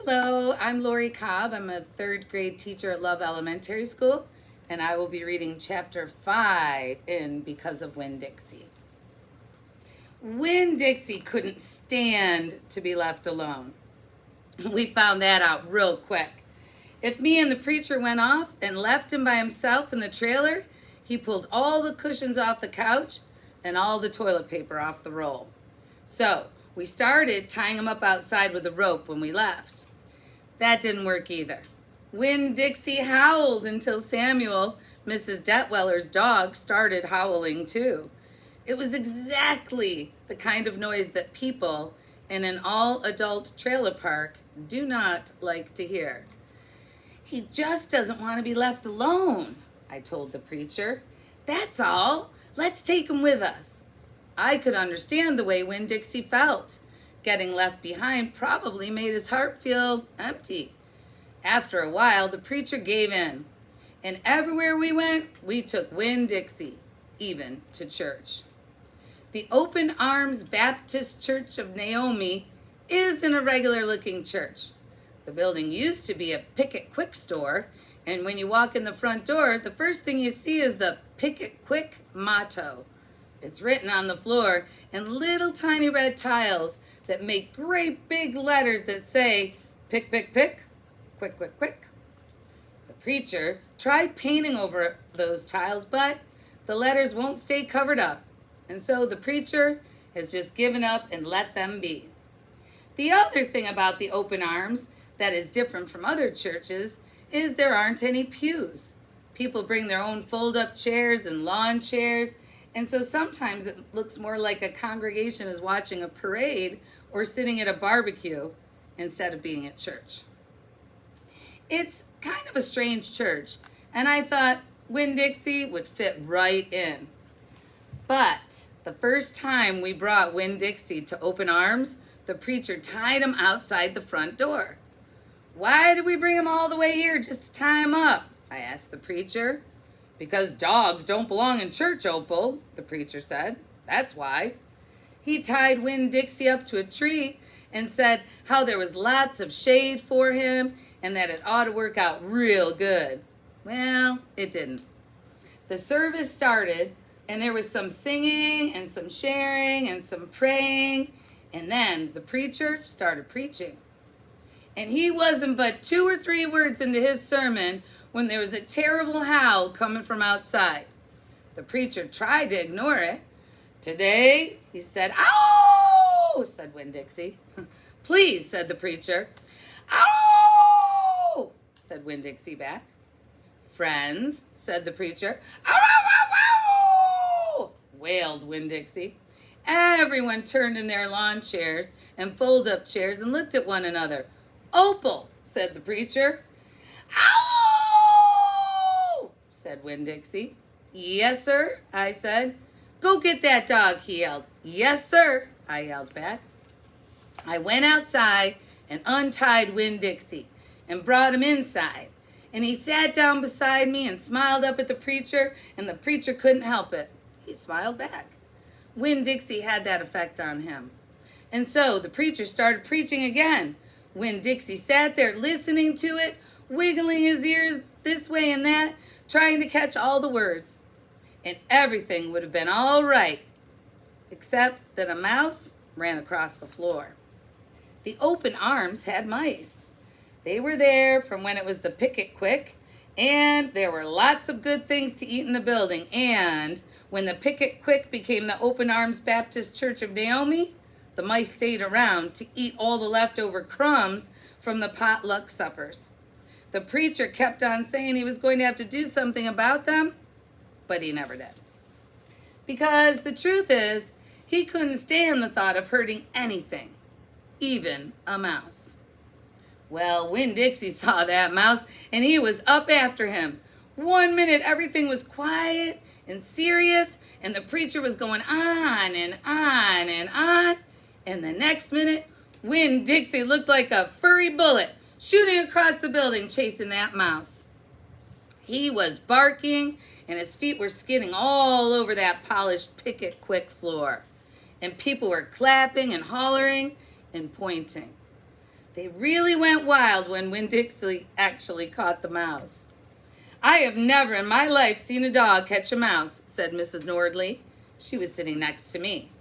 Hello, I'm Lori Cobb. I'm a third grade teacher at Love Elementary School, and I will be reading chapter 5 in Because of Winn-Dixie. Winn-Dixie couldn't stand to be left alone. We found that out real quick. If me and the preacher went off and left him by himself in the trailer, he pulled all the cushions off the couch and all the toilet paper off the roll. So we started tying him up outside with a rope when we left. That didn't work either. Winn-Dixie howled until Samuel, Mrs. Detweller's dog, started howling too. It was exactly the kind of noise that people in an all-adult trailer park do not like to hear. He just doesn't want to be left alone, I told the preacher. That's all. Let's take him with us. I could understand the way Winn-Dixie felt. Getting left behind probably made his heart feel empty. After a while, the preacher gave in. And everywhere we went, we took Winn-Dixie, even to church. The Open Arms Baptist Church of Naomi isn't a regular-looking church. The building used to be a Pick It Quick store, and when you walk in the front door, the first thing you see is the Pick It Quick motto. It's written on the floor in little tiny red tiles that make great big letters that say, pick, pick, pick, quick, quick, quick. The preacher tried painting over those tiles, but the letters won't stay covered up. And so the preacher has just given up and let them be. The other thing about the Open Arms that is different from other churches is there aren't any pews. People bring their own fold-up chairs and lawn chairs, and so sometimes it looks more like a congregation is watching a parade or sitting at a barbecue instead of being at church. It's kind of a strange church, and I thought Winn-Dixie would fit right in. But the first time we brought Winn-Dixie to Open Arms, the preacher tied him outside the front door. Why did we bring him all the way here just to tie him up? I asked the preacher. Because dogs don't belong in church, Opal, the preacher said. That's why. He tied Winn-Dixie up to a tree and said how there was lots of shade for him and that it ought to work out real good. Well, it didn't. The service started and there was some singing and some sharing and some praying, and then the preacher started preaching. And he wasn't but 2 or 3 words into his sermon when there was a terrible howl coming from outside. The preacher tried to ignore it. Today, he said, "Ow!" said Winn-Dixie. "Please," said the preacher. "Ow!" said Winn-Dixie back. "Friends," said the preacher. "Ow, ow, ow, ow!" wailed Winn-Dixie. Everyone turned in their lawn chairs and fold-up chairs and looked at one another. "Opal," said the preacher. "Ow!" said Winn-Dixie. "Yes, sir," I said. "Go get that dog," he yelled. "Yes, sir," I yelled back. I went outside and untied Winn-Dixie and brought him inside. And he sat down beside me and smiled up at the preacher, and the preacher couldn't help it. He smiled back. Winn-Dixie had that effect on him. And so the preacher started preaching again. Winn-Dixie sat there listening to it, wiggling his ears this way and that, trying to catch all the words. And everything would have been all right, except that a mouse ran across the floor. The Open Arms had mice. They were there from when it was the Pick It Quick, and there were lots of good things to eat in the building. And when the Pick It Quick became the Open Arms Baptist Church of Naomi, the mice stayed around to eat all the leftover crumbs from the potluck suppers. The preacher kept on saying he was going to have to do something about them, but he never did. Because the truth is, he couldn't stand the thought of hurting anything, even a mouse. Well, Winn-Dixie saw that mouse, and he was up after him. 1 minute, everything was quiet and serious, and the preacher was going on and on and on. And the next minute, Winn-Dixie looked like a furry bullet shooting across the building, chasing that mouse. He was barking, and his feet were skidding all over that polished Pick It Quick floor. And people were clapping and hollering and pointing. They really went wild when Winn-Dixie actually caught the mouse. I have never in my life seen a dog catch a mouse, said Mrs. Nordley. She was sitting next to me.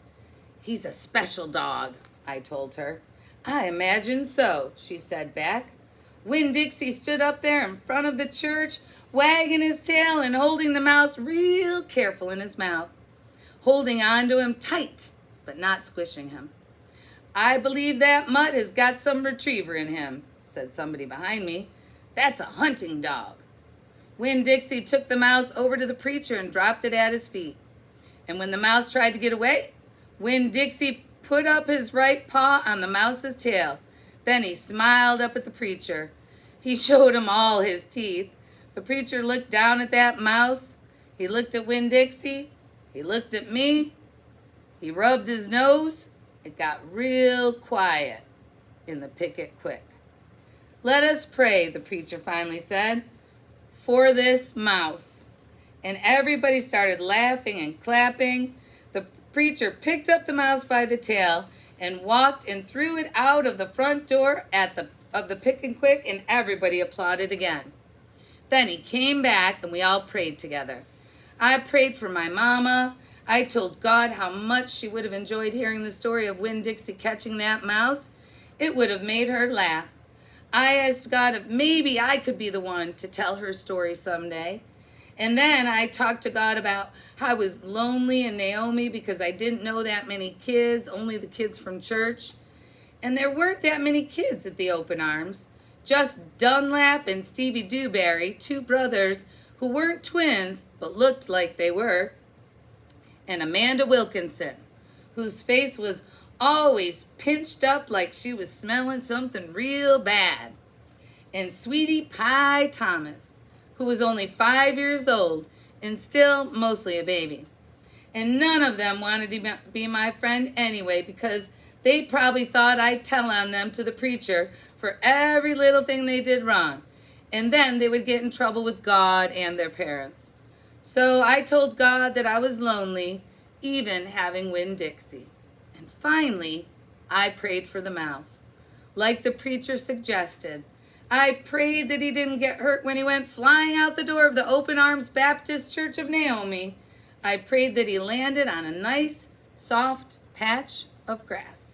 He's a special dog, I told her. I imagine so, she said back. Winn-Dixie stood up there in front of the church, wagging his tail and holding the mouse real careful in his mouth, holding on to him tight, but not squishing him. I believe that mutt has got some retriever in him, said somebody behind me. That's a hunting dog. Winn-Dixie took the mouse over to the preacher and dropped it at his feet. And when the mouse tried to get away, Winn-Dixie put up his right paw on the mouse's tail. Then he smiled up at the preacher. He showed him all his teeth. The preacher looked down at that mouse. He looked at Winn-Dixie. He looked at me. He rubbed his nose. It got real quiet in the picket quick. Let us pray, the preacher finally said, for this mouse. And everybody started laughing and clapping. The preacher picked up the mouse by the tail and walked and threw it out of the front door of the pick and quick, and everybody applauded again. Then he came back and we all prayed together. I prayed for my mama. I told God how much she would have enjoyed hearing the story of Winn-Dixie catching that mouse. It would have made her laugh. I asked God if maybe I could be the one to tell her story someday. And then I talked to God about how I was lonely in Naomi because I didn't know that many kids, only the kids from church. And there weren't that many kids at the open arms, just Dunlap and Stevie Dewberry, two brothers who weren't twins but looked like they were, and Amanda Wilkinson, whose face was always pinched up like she was smelling something real bad, and Sweetie Pie Thomas, who was only 5 years old and still mostly a baby. And none of them wanted to be my friend anyway because they probably thought I'd tell on them to the preacher for every little thing they did wrong, and then they would get in trouble with God and their parents. So I told God that I was lonely, even having Winn-Dixie. And finally, I prayed for the mouse. Like the preacher suggested, I prayed that he didn't get hurt when he went flying out the door of the Open Arms Baptist Church of Naomi. I prayed that he landed on a nice, soft patch of grass.